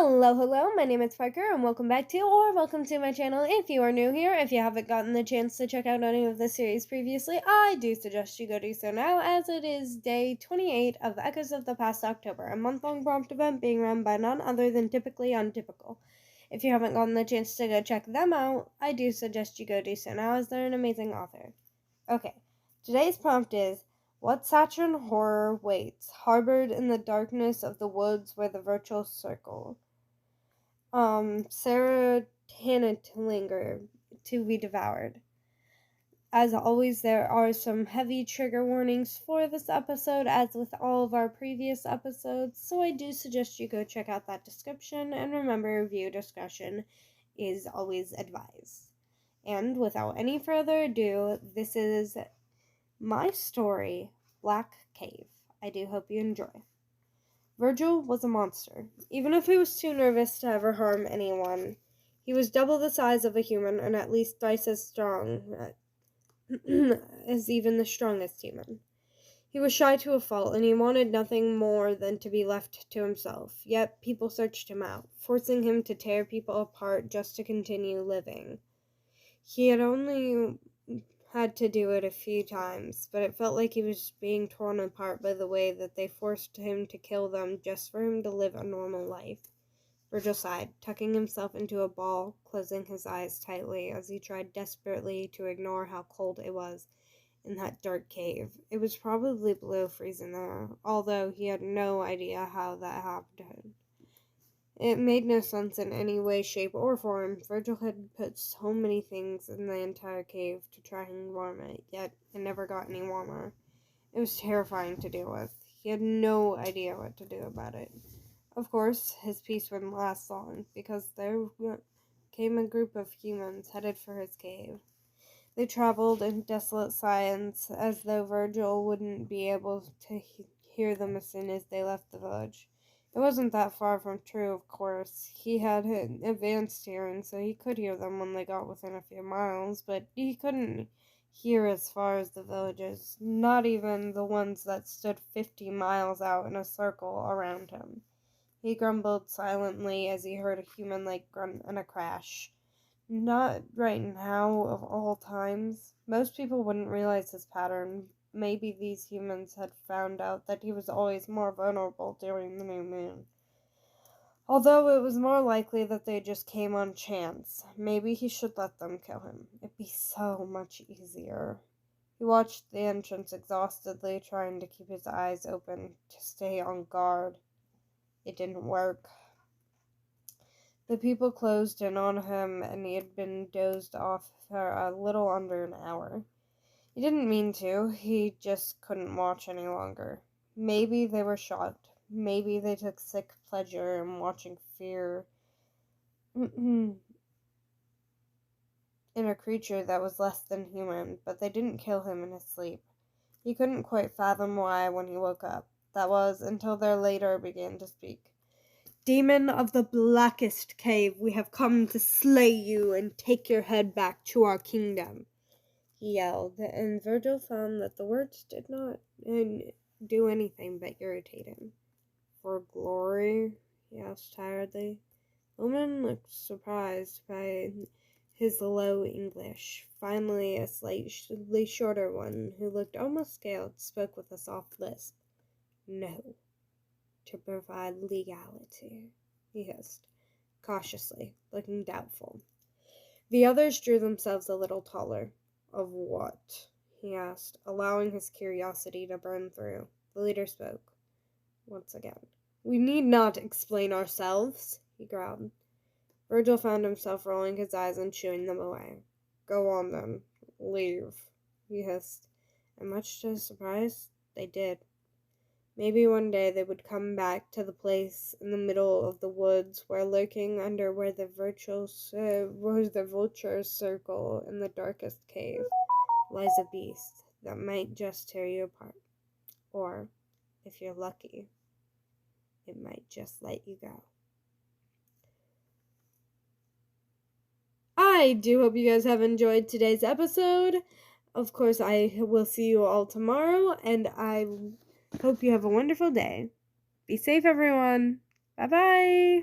Hello, my name is Parker, and welcome to my channel. If you are new here, if you haven't gotten the chance to check out any of the series previously, I do suggest you go do so now, as it is day 28 of Echoes of the Past October, a month-long prompt event being run by none other than Typically Untypical. If you haven't gotten the chance to go check them out, I do suggest you go do so now, as they're an amazing author. Okay, today's prompt is, what saccharine horror waits, harbored in the darkness of the woods where the virtual circle? Sarah linger to be devoured. As always, there are some heavy trigger warnings for this episode, as with all of our previous episodes, so I do suggest you go check out that description, and remember, viewer discretion is always advised. And without any further ado, this is my story, Black Cave. I do hope you enjoy. Virgil was a monster. Even if he was too nervous to ever harm anyone, he was double the size of a human and at least twice as strong as even the strongest human. He was shy to a fault, and he wanted nothing more than to be left to himself. Yet people searched him out, forcing him to tear people apart just to continue living. He had only had to do it a few times, but it felt like he was being torn apart by the way that they forced him to kill them just for him to live a normal life. Virgil sighed, tucking himself into a ball, closing his eyes tightly as he tried desperately to ignore how cold it was in that dark cave. It was probably below freezing there, although he had no idea how that happened. It made no sense in any way, shape, or form. Virgil had put so many things in the entire cave to try and warm it, yet it never got any warmer. It was terrifying to deal with. He had no idea what to do about it. Of course, his peace wouldn't last long, because there came a group of humans headed for his cave. They traveled in desolate silence, as though Virgil wouldn't be able to hear them as soon as they left the village. It wasn't that far from true, of course. He had advanced hearing, so he could hear them when they got within a few miles, but he couldn't hear as far as the villages, not even the ones that stood 50 miles out in a circle around him. He grumbled silently as he heard a human-like grunt and a crash. Not right now, of all times. Most people wouldn't realize his pattern. Maybe these humans had found out that he was always more vulnerable during the new moon. Although it was more likely that they just came on chance. Maybe he should let them kill him. It'd be so much easier. He watched the entrance exhaustedly, trying to keep his eyes open to stay on guard. It didn't work. The people closed in on him, and he had been dozed off for a little under an hour. He didn't mean to, he just couldn't watch any longer. Maybe they were shocked. Maybe they took sick pleasure in watching fear in a creature that was less than human, but they didn't kill him in his sleep. He couldn't quite fathom why when he woke up. That was, until their leader began to speak. "Demon of the blackest cave, we have come to slay you and take your head back to our kingdom," he yelled, and Virgil found that the words did not do anything but irritate him. "For glory?" he asked tiredly. The woman looked surprised by his low English. Finally, a slightly shorter one, who looked almost scaled, spoke with a soft lisp. "No. To provide legality," he hissed, cautiously, looking doubtful. The others drew themselves a little taller. "Of what?" he asked, allowing his curiosity to burn through. The leader spoke once again. "We need not explain ourselves," he growled. Virgil found himself rolling his eyes and chewing them away. "Go on, then. Leave," he hissed, and much to his surprise, they did. Maybe one day they would come back to the place in the middle of the woods where, lurking under where the vultures circle in the darkest cave, lies a beast that might just tear you apart. Or, if you're lucky, it might just let you go. I do hope you guys have enjoyed today's episode. Of course, I will see you all tomorrow, and I hope you have a wonderful day. Be safe, everyone. Bye-bye.